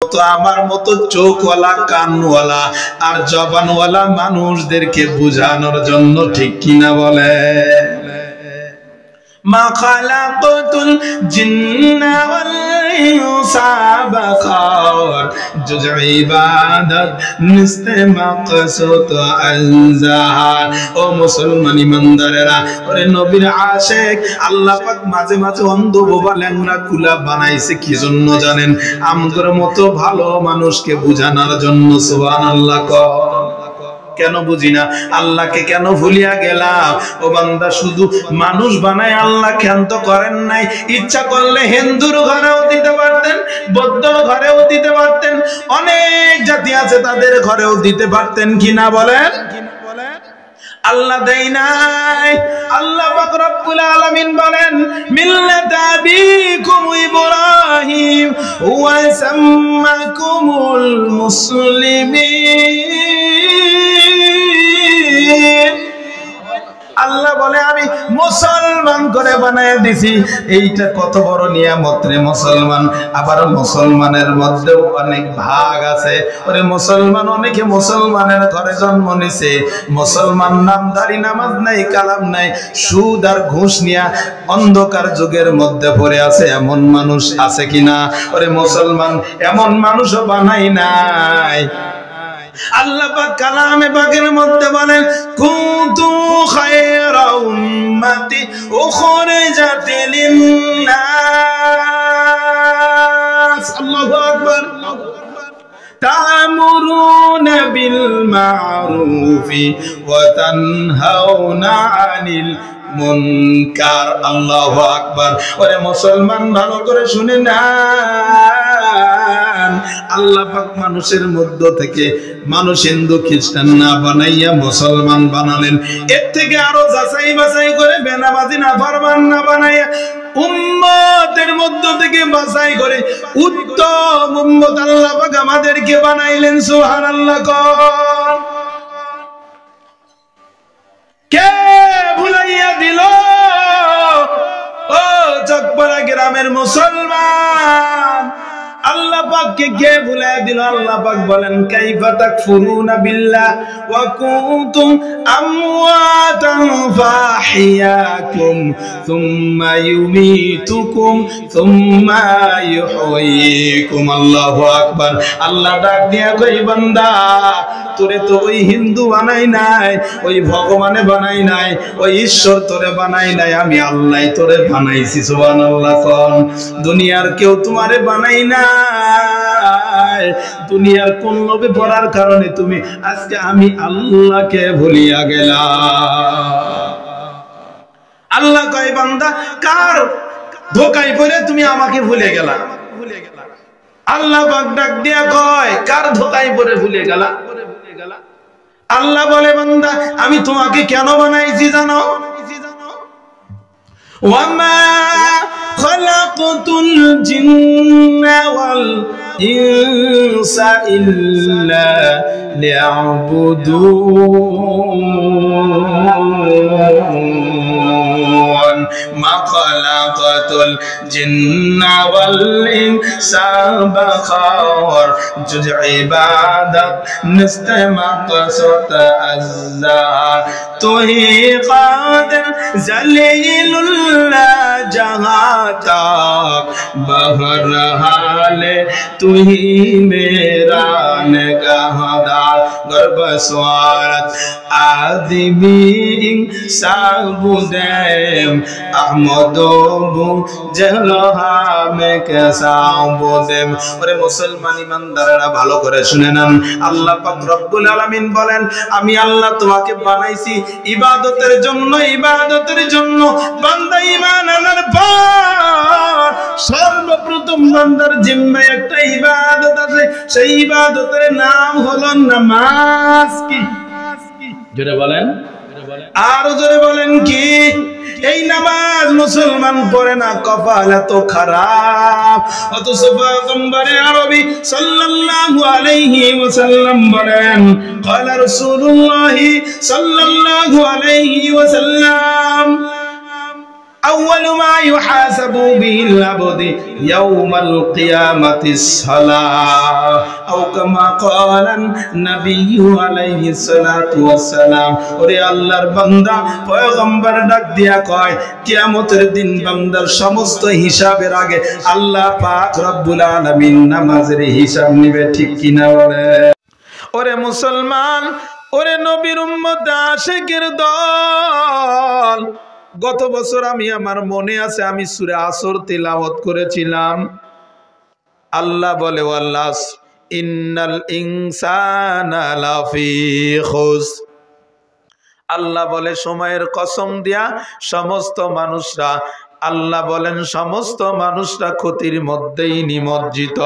মতো আমার মতো চোখওয়ালা কানওয়ালা আর জবানওয়ালা মানুষদেরকে বুঝানোর জন্য, ঠিক কিনা বলে? মা খালাকাতুল জিন্না ওয়াল ইনসা বাখার জুজ ইবাদত নিস্তে মাকসুদ আনজাহার। ও মুসলমান ইমানদারেরা, ওরে নবীর আশিক, আল্লাহ পাক মাঝে মাঝে অন্ধ বোবা ল্যাংড়া কুলা বানাইছে কি জন্য জানেন? আমগর মতো ভালো মানুষকে বুঝানোর জন্য। সুবহানাল্লাহ। কেন বুঝি না? আল্লাহকে কেন ভুলিয়া গেলাম? ও বান্দা, শুধু মানুষ বানায় আল্লাহ ক্ষান্ত করেন নাই। ইচ্ছা করলে হিন্দুর ঘরেও দিতে পারতেন, বৌদ্ধর ঘরেও দিতে পারতেন, অনেক জাতি আছে তাদের ঘরেও দিতে পারতেন, কিনা বলেন? আল্লাহ দেয় নাই। আল্লাহ পাক রব্বুল আলামিন বলেন, মিল্লাতা আবিকুম ইব্রাহিম ওয়া সাম্মাকুমুল মুসলিমিন। আল্লাহ বলে আমি মুসলমান করে বানায় দিছি। এইটা কত বড় নিয়ামত রে মুসলমান। আবার মুসলমানের মধ্যেও অনেক ভাগ আছে। ওরে মুসলমান, অনেকে মুসলমানের ঘরে জন্ম নিছে, মুসলমান নামদারি, নামাজ নাই, কালাম নাই, সুদ আর ঘুষ নিয়া অন্ধকার যুগের মধ্যে পড়ে আছে। এমন মানুষ আছে কিনা? ওরে মুসলমান এমন মানুষও বানাই নাই। আল্লাহ পাক কালামে পাকের মধ্যে বলেন, কুনতু খায়রা উম্মাতি উখরিজাত লিন-নাস। আল্লাহু আকবার। তা'মুরুনা বিল মা'রুফি ওয়া তানহাউনা আনিল মুনকার। আল্লাহু আকবার। ওরে মুসলমান, ভালো করে শুনে না, আল্লাহ পাক মানুষের মধ্য থেকে মানুষ হিন্দু খ্রিস্টান না বানাইয়া মুসলমান বানালেন। এর থেকে আরো যাচাই বাছাই করে বেনামাজি নাফরমান না বানাইয়া উম্মতের মধ্য থেকে বাছাই করে উত্তম উম্মত আল্লাহ পাক আমাদেরকে বানাইলেন। সুবহানাল্লাহ। কে ভুলাইয়া দিল? ও চকপাড়া গ্রামের মুসলমান, আল্লাহ পাককে কে ভুলাইয়া দিল? আল্লাহ পাক বলেন, কাইফা তাকফুরুনা বিল্লাহ ওয়া কুনতুম আমওয়াতান ফাহিয়াকুম সুম্মা ইউমীতুকুম সুম্মা ইউহয়িকুম। আল্লাহু আকবার। আল্লাহ ডাক দিয়া কই, বান্দা তোরে তো ওই হিন্দু বানাই নাই, ওই ভগবানে বানাই নাই, ওই ঈশ্বর তোরে বানাই নাই, আমি আল্লাহ তোরে বানাইছি। সুবহানাল্লাহ। কোন দুনিয়ার কেউ তোমারে বানাই না। দুনিয়ার কোন লোভে পড়ার কারণে তুমি আজকে আমি আল্লাহকে ভুলিয়া গেলাম। আল্লাহ কয়, বান্দা কার ধোকায় পড়ে তুমি আমাকে ভুলে গেলা? আল্লাহ পাক ডাক দিয়া কয়, কার ধোকায় পড়ে ভুলে গেলা? আল্লাহ বলে, বান্দা আমি তোমাকে কেন বানাইছি জানো? ওয়ামা খালাকতুল জিন্না ওয়াল ইনসা ইল্লা লিয়াবুদুন। মা খালাকাতুল জিন্না ওয়াল ইনসা বাখার জুজ ইবাদত নিস্তে মাকসুদ আযযার। তুহি কাদির জলিলুল্লাহ जहाँ तक बहरहाल तू ही मेरा निगाहदार। गर्भ स्वारत आदमी इंसाबुदेम अहमदोबु जलहा में केसाबुदेम। ওরে মুসলমান ইমানদাররা ভালো করে শুনে নেন, আল্লাহ পাক রব্বুল আলামিন বলেন, আমি আল্লাহ তোমাকে বানাইছি ইবাদতের জন্য। ইবাদতের জন্য বান্দা ঈমান আনার পর সর্বপ্রথম বান্দার জিম্মায় একটা ইবাদত আছে, সেই ইবাদতের নাম হলো নামাজ। কি জোরে বলেন, আরো জোরে বলেন কি? এই নামাজ মুসলমান পড়ে না, কপাল এত খারাপ। অথচ পয়গম্বরে আরবি সাল্লাল্লাহু আলাইহি ওয়াসাল্লাম বলেন, ক্বালা রাসূলুল্লাহ সাল্লাল্লাহু আলাইহি ওয়াসাল্লাম, আউয়ালু মা ইউহাসাবু বিহিল আবদি ইয়াউমাল কিয়ামাতিস সালাহ আও কামা ক্বালান নবিয়্যু আলাইহিস সালাতু ওয়াস সালাম। ওরে আল্লাহর বান্দা, পয়গম্বর ডাক দিয়া কয়, কিয়ামতের দিন বান্দার সমস্ত হিসাবের আগে আল্লাহ পাক রব্বুল আলামিন নামাজের হিসাব নিবে, ঠিক কিনা বলে? ওরে মুসলমান, ওরে নবীর উম্মত আশিকের দল, গত বছর আমার মনে আছে আমি সূরা আসর তিলাওয়াত করেছিলাম। আল্লাহ বলে ওয়াল্লাস ইন্নাল ইনসানা লাফি খুসর। আল্লাহ বলে সময়ের কসম দিয়া সমস্ত মানুষরা, আল্লাহ বলেন সমস্ত মানুষরা ক্ষতির মধ্যেই নিমজ্জিত।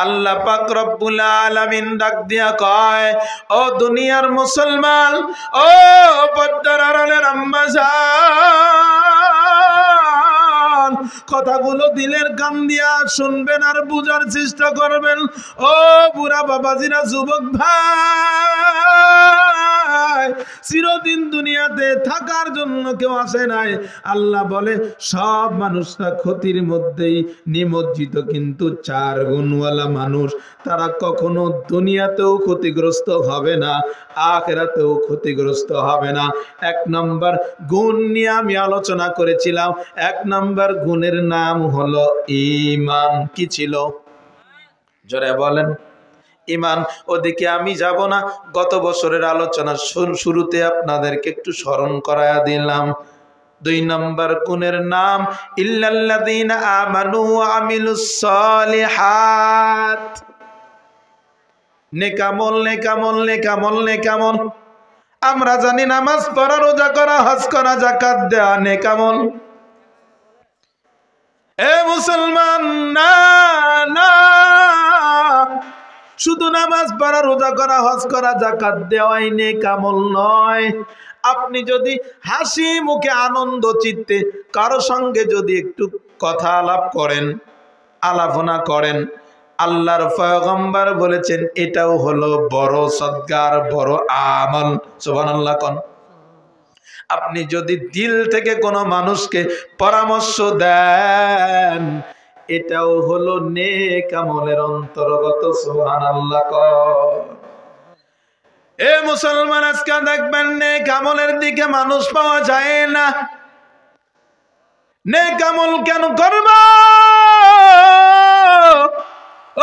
আল্লাহ পাক রব্বুল আলামিন ডাক দিয়া কয়, ও দুনিয়ার মুসলমান, ও পর্দার আড়ালের আম্মা জান, কথাগুলো দিলের কান দিয়া শুনবেন আর বুঝার চেষ্টা করবেন। ও বুড়া বাবাজিরা, যুবক ভাই, চিরদিন দুনিয়াতে থাকার জন্য কেউ আসে নাই। আল্লাহ বলে সব মানুষরা ক্ষতির মধ্যেই নিমজ্জিত, কিন্তু 4 গুণওয়ালা মানুষ, তারা কখনো দুনিয়াতেও ক্ষতিগ্রস্ত হবে না, আখিরাতেও ক্ষতিগ্রস্ত হবে না। 1 নম্বর গুণ নিয়ে আমি আলোচনা করেছিলাম। 1 নম্বর গুণের নাম হলো ঈমান। কি ছিল? জোরে বলেন। ঈমান। ওদিকে আমি যাব না, গত বছরের আলোচনা শুরুতে আপনাদেরকে একটু স্মরণ করায়া দিলাম। 2 নম্বর গুণের নাম ইল্লাল্লাযীনা আমানু ওয়া আমিলুস সালিহাত। নেকামল, নেকামল, নেকামল, নেকামল। আমরা জানি নামাজ পড়া, রোজা করা, হজ করা, যাকাত দেওয়া নেকামল। এ মুসলমান, না না, শুধু নামাজ পড়া, রোজা করা, হজ করা, যাকাত দেওয়াই নেকামল নয়। আপনি যদি হাসি মুখে আনন্দ চিত্তে কারো সঙ্গে যদি একটু কথা আলাপ করেন, আলাপনা করেন, আল্লাহর পয়গম্বর বলেছেন এটাও হলো বড় সদকার, বড় আমল। সুবহানাল্লাহ কোন। আপনি যদি দিল থেকে কোনো মানুষকে পরামর্শ দেন, এটাও হলো নেক আমলের অন্তর্গত। সুবহানাল্লাহ কোন। এ মুসলমান, আজকে দেখবেন নেক আমলের দিকে মানুষ পাওয়া যায় না। নেক আমল কেন করব?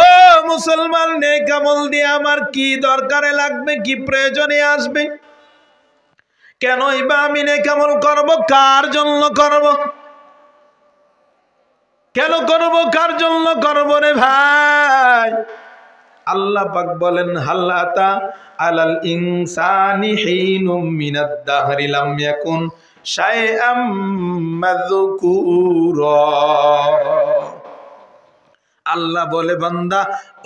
ও মুসলমান, নেক আমল দিয়ে আমার কি দরকারে লাগবে, কি প্রয়োজনে আসবে? কেনই বা আমি নেক আমল করব? কার জন্য করব? কেন করব? কার জন্য করব রে ভাই? আল্লাহ পাক বলেন হাল আতা আলাল ইনসানি হিনুম মিনাদ দাহরি লাম ইয়াকুন শাইআম মাযকুরা। আল্লাহ বলে বান্দা,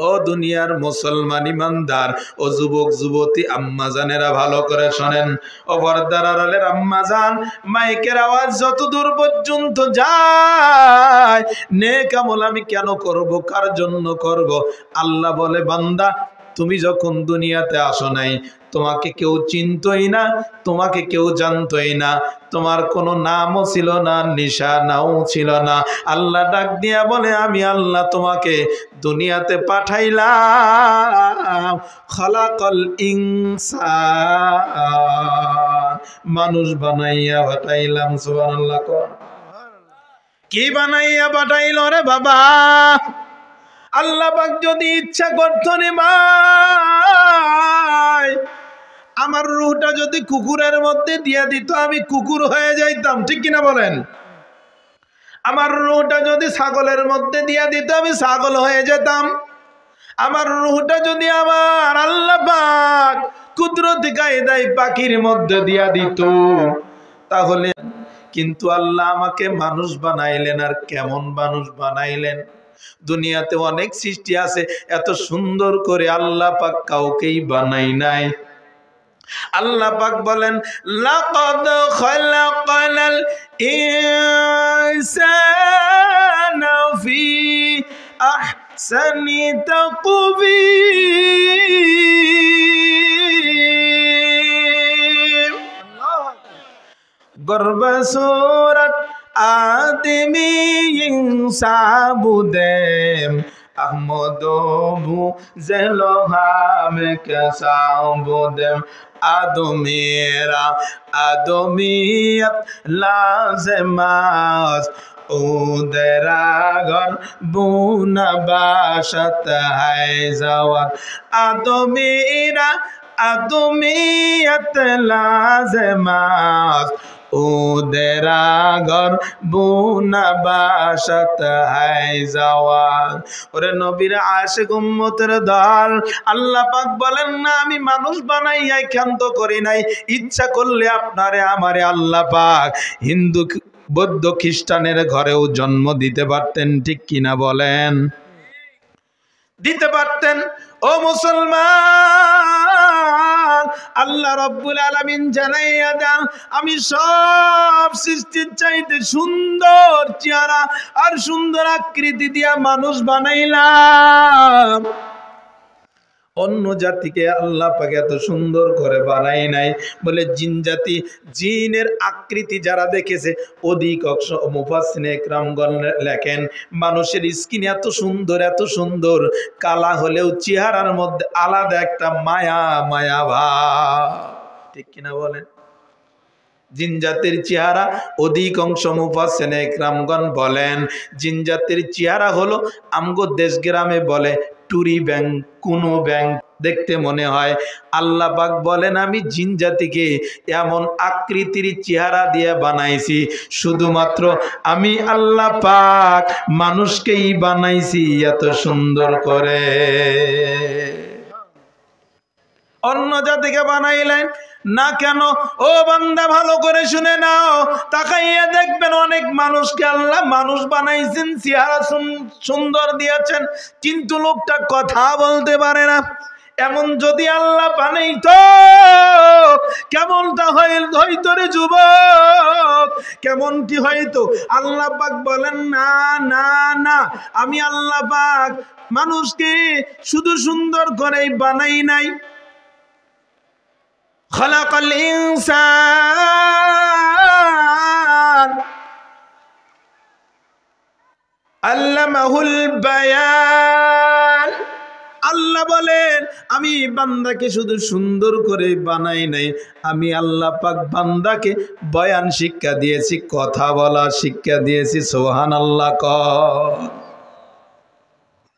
ও দুনিয়ার মুসলমান ইমানদার, ও যুবক যুবতী আম্মা জানেরা, ভালো করে শোনেন। ও পর্দার আড়ালের আম্মা জান, মাইকের আওয়াজ যত দূর পর্যন্ত যায়, নেক আমল আমি কেন করব, কার জন্য করব? আল্লাহ বলে বান্দা, তুমি যখন দুনিয়াতে আসো নাই, তোমাকে কেউ চিনতই না, তোমাকে কেউ জানতই না, তোমার কোনো নামও ছিল না, নিশানাও ছিল না। আল্লাহ ডাক দিয়া বলে আমি আল্লাহ তোমাকে দুনিয়াতে পাঠাইলাম, খলাকল ইনসান, মানুষ বানাইয়া পাঠাইলাম। সুবহানাল্লাহ। কি বানাইয়া পাঠাইল রে বাবা? আল্লাহ পাক যদি ইচ্ছা করতো রে ভাই, আমার রূহটা যদি কুকুরের মধ্যে দিয়ে দিত, আমি কুকুর হয়ে যাইতাম, ঠিক কিনা বলেন? আমার রূহটা যদি ছাগলের মধ্যে দিয়ে দিত, আমি ছাগল হয়ে যেতাম। আমার রূহটা যদি আমার আল্লাহ পাক কুদরতি কায়দায় পাখির মধ্যে দিয়া দিত, তাহলে, কিন্তু আল্লাহ আমাকে মানুষ বানাইলেন। আর কেমন মানুষ বানাইলেন? দুনিয়াতে অনেক সৃষ্টি আছে, এত সুন্দর করে আল্লাহ পাক কাউকেই বানাই নাই। আল্লাহ পাক বলেন লাকাদ খালাকানাল ইনসানা ফি আহসানি তাকবীর। গর্ব সূরাত आदमी इंसाबुदेम अहमदोबु ज़लोहाम कसाबुदेम आदमेरा आदमियत लाज़िमास उदरागर बुनबाशत है ज़वात आदमेरा आदमियत लाज़िमास उदरागर बुनबाशत है ज़वात। ওরে নবীর আশিক উম্মতের দল, আল্লাহ পাক বলেন না আমি মানুষ বানাইয়া ক্ষান্ত করি নাই, ইচ্ছা করলে আপনারে আমারে আল্লাহ পাক হিন্দু বৌদ্ধ খ্রিস্টানের ঘরেও জন্ম দিতে পারতেন, ঠিক কিনা বলেন? দিতে পারতেন। ও মুসলমান, আল্লাহ রাব্বুল আলামিন জানাইয়া দেন আমি সব সৃষ্টির চাইতে সুন্দর চেহারা আর সুন্দর আকৃতি দিয়া মানুষ বানাইলাম। অন্য জাতিকে আল্লাহ পাক এত সুন্দর করে বানাই নাই বলে জিন জাতি, জিনের আকৃতি যারা দেখেছে অধিকাংশ মুফাসসিরে ইকরামগণ লেখেন মানুষের স্কিন এত সুন্দর কালা হলেও চেহারার মধ্যে আলাদা একটা মায়া মায়া ভাব, ঠিক কিনা বলেন? জিন জাতির চেহারা অধিকাংশ মুফাসসিরে ইকরামগণ বলেন জিন জাতির চেহারা হলো আমগো দেশ গ্রামে বলে টুরি ব্যাং, কোনো ব্যাং দেখতে মনে হয়। আল্লাহ পাক বলেন আমি জিন জাতিকে এমন আকৃতির চেহারা দিয়ে বানাইছি, শুধুমাত্র আমি আল্লাহ পাক মানুষকেই বানাইছি এত সুন্দর করে। অন্য জাতিকে বানাইলেন না কেন? ও বান্দা ভালো করে শুনে নাও, তাকাইয়া দেখবেন অনেক মানুষকে আল্লাহ মানুষ বানাইছেন, চেহারা সুন্দর দিয়েছেন, কিন্তু লোকটা কথা বলতে পারে না। এমন যদি আল্লাহ বানাইতো কেমনটা হইতো রে যুবক, কেমনটি হইতো? আল্লাহ পাক বলেন না না না, আমি আল্লাহ পাক মানুষকে শুধু সুন্দর করেই বানাই নাই। খালাকাল ইনসান আল্লামাহুল বায়ান। আল্লাহ বলেন আমি বান্দাকে শুধু সুন্দর করে বানাই নাই, আমি আল্লাহ পাক বান্দাকে বয়ান শিক্ষা দিয়েছি, কথা বলা শিক্ষা দিয়েছি। সুবহানাল্লাহ কর।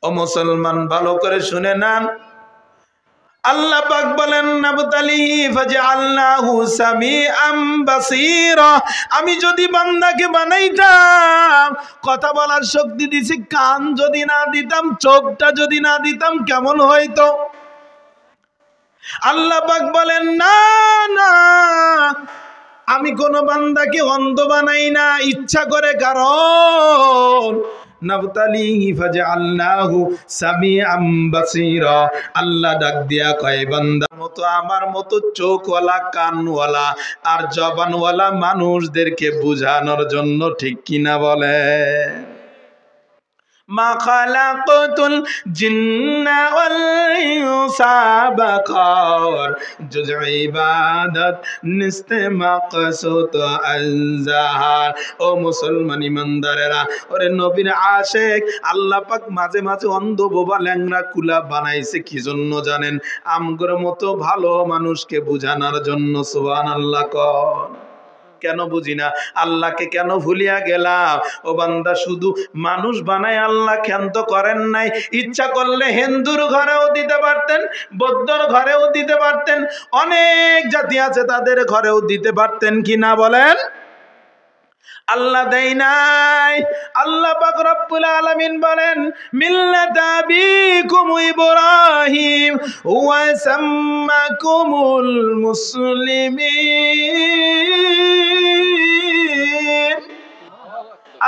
ও মুসলমান ভালো করে শুনে নেন, আল্লাহ পাক বলেন নাবতালিহি ফাজআলনাহু সামিআম বাসীরা। আমি যদি বান্দাকে বানাইতাম, কথা বলার শক্তি দিছি, কান যদি না দিতাম, চোখটা যদি না দিতাম কেমন হইতো? আল্লাহ পাক বলেন না না, আমি কোন বান্দাকে অন্ধ বানাই না ইচ্ছা করে, কারণ নাবতালিহি ফাজআলনাহু সামিআম বাসীরা। আল্লাহ ডাক দিয়া কয় বান্দার মতো আমার মতো চোখওয়ালা কানওয়ালা আর জবানওয়ালা মানুষদেরকে বুঝানোর জন্য, ঠিক কিনা বলে? মা খালাকতুল জিন্না ওয়াল ইনসা বাকার জুজ ইবাদত নিস্তে মাকসুদ আল-জাহার। ও মুসলমান ইমানদারেরা, ওরে নবীর আশিক, আল্লাহ পাক মাঝে মাঝে অন্ধ বোবা ল্যাংড়া কুলা বানাইছে কি জন্য জানেন? আমগর মতো ভালো মানুষকে বুঝানোর জন্য। সুবহানাল্লাহ কর। কেন বুঝি না? আল্লাহকে কেন ভুলিয়া গেলাম? ও বান্দা শুধু মানুষ বানায় আল্লাহ ক্ষান্ত করেন নাই। ইচ্ছা করলে হিন্দুর ঘরেও দিতে পারতেন, বৌদ্ধর ঘরেও দিতে পারতেন, অনেক জাতি আছে তাদের ঘরেও দিতে পারতেন, কি না বলেন? আল্লাহ দেয় নাই। আল্লাহ পাক রব্বুল আলামিন বলেন মিল্লাতা আবিকুম ইব্রাহিম ওয়া সাম্মাকুমুল মুসলিমিন।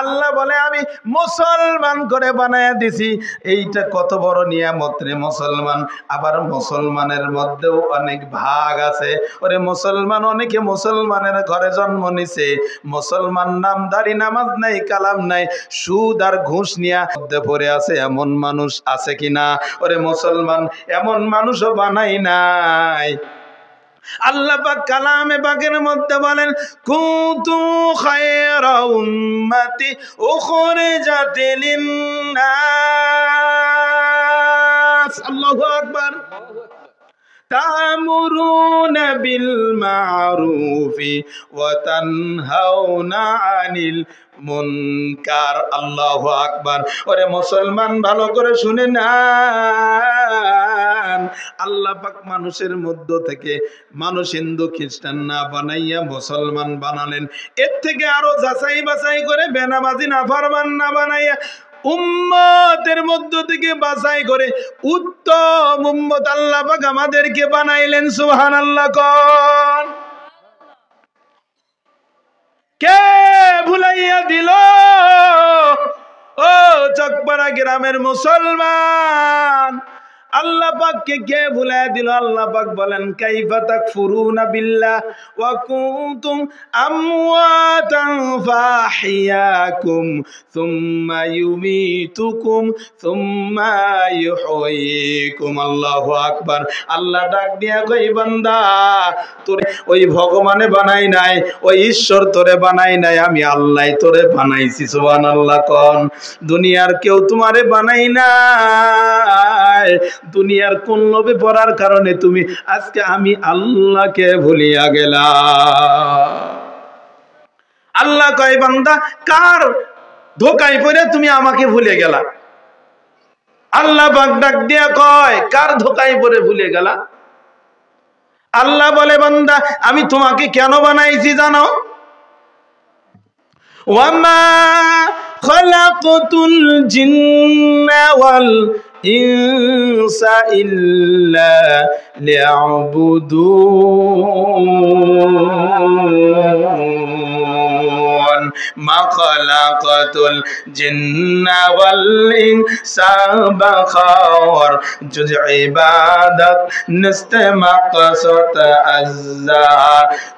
আল্লাহ বলে আমি মুসলমান করে বানায়া দিছি। এইটা কত বড় নিয়ামত রে মুসলমান। আবার মুসলমানের মধ্যেও অনেক ভাগ আছে। ওরে মুসলমান, অনেকে মুসলমানের ঘরে জন্ম নিছে, মুসলমান নামদারি, নামাজ নাই, কালাম নাই, সুদ আর ঘুষ নিয়া মধ্যে পড়ে আছে, এমন মানুষ আছে কিনা? ওরে মুসলমান, এমন মানুষও বানাই নাই। আল্লাহ পাক কালামে পাকের মধ্যে বলেন কুনতু খায়রা উম্মতি উখরিজাত লিন-নাস। আল্লাহু আকবার। তা'মুরুনা বিল মা'রুফি ওয়া তানহাউনা আনিল মুনকার। আল্লাহু আকবার। ওরে মুসলমান ভালো করে শুনে নেন, আল্লাহ পাক মানুষের মধ্য থেকে মানুষ হিন্দু খ্রিস্টান না বানাইয়া মুসলমান বানালেন। এর থেকে আরো যাচাই বাছাই করে বেনামাজি নাফরমান না বানাইয়া উম্মতের মধ্য থেকে বাছাই করে উত্তম উম্মত আল্লাহ পাক আমাদেরকে বানাইলেন। সুবহানাল্লাহ। কোন কে ভুলাইয়া দিল? ও চকপাড়া গ্রামের মুসলমান, আল্লাহ পাককে কে ভুলাইয়া দিল? আল্লাহ পাক বলেন কাইফা তাকফুরুনা বিল্লাহ ওয়া কুনতুম আমওয়াতান ফাহিয়াকুম সুম্মা ইউমিতুকুম সুম্মা ইউহয়িকুম। আল্লাহু আকবার। আল্লাহ ডাক দিয়া কই বান্দা, তোরে ওই ভগবানে বানাই নাই, ওই ঈশ্বর তোরে বানাই নাই, আমি আল্লাহ তোরে বানাইছি। সুবহানাল্লাহ। কোন দুনিয়ার কেউ তোমারে বানাই নাই। দুনিয়ার কোন লোভে পড়ার কারণে তুমি আজকে আমি আল্লাহকে ভুলিয়া গেলা। আল্লাহ কয় বান্দা কার ধোকায় পড়ে তুমি আমাকে ভুলে গেলা? আল্লাহ পাক ডাক দিয়া কয় কার ধোকায় পড়ে ভুলে গেলা? আল্লাহ বলে বান্দা আমি তোমাকে কেন বানাইছি জানো? ওয়ামা খালাকতুল জিন্না ওয়াল ইনসা ইল্লা লিয়াবুদুন। মা খালাকাতুল জিন্না ওয়াল ইনসা বাখার জুজ ইবাদত নস্তে মাকসাদ আজ্জা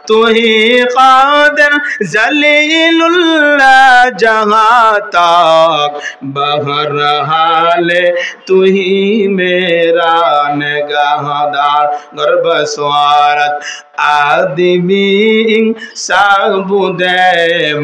তুহি কাদের জলিলুল্লাহ जहाँ तक बहरहाल तू ही मेरा निगाहदार। गर्भ स्वारत आदमी साबुदेम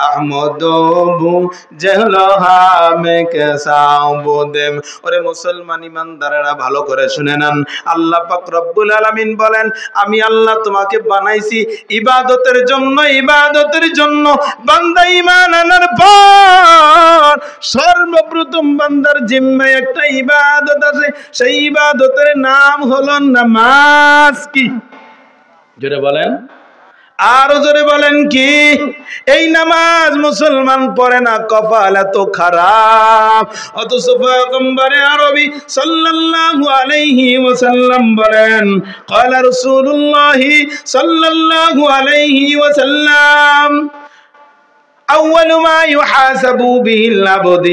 अहमदोबु जहलहा में के साबुदेम। ওরে মুসলমান ইমানদারেরা ভালো করে শুনে নেন, আল্লাহ পাক রব্বুল আলামিন বলেন আমি আল্লাহ তোমাকে বানাইছি ইবাদতের জন্য। ইবাদতের জন্য বান্দা ঈমান আনার পর সর্বপ্রথম বান্দার জিম্মায় একটা ইবাদত আছে, সেই ইবাদতের নাম হলো নামাজ। কি জোরে বলেন, আরো জোরে বলেন কি? এই নামাজ মুসলমান পড়ে না, কপাল এত খারাপ। অথচ পয়গম্বরে আরবি সাল্লাল্লাহু আলাইহি ওয়াসাল্লাম বলেন ক্বালা রাসূলুল্লাহ সাল্লাল্লাহু আলাইহি ওয়াসাল্লাম أول ما يحاسب به العبد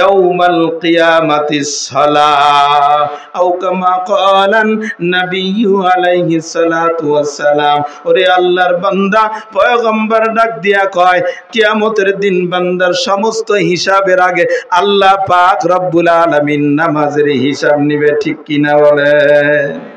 يوم القيامة الصلاة أو كما قال النبي عليه الصلاة والسلام। ওরে আল্লাহর বান্দা পয়গম্বর ডাক দিয়া কয় কিয়ামতের দিন বান্দার সমস্ত হিসাবের আগে আল্লাহ পাক রব্বুল আলামিন নামাজের হিসাব নিবে। ঠিক কিনা বলেন?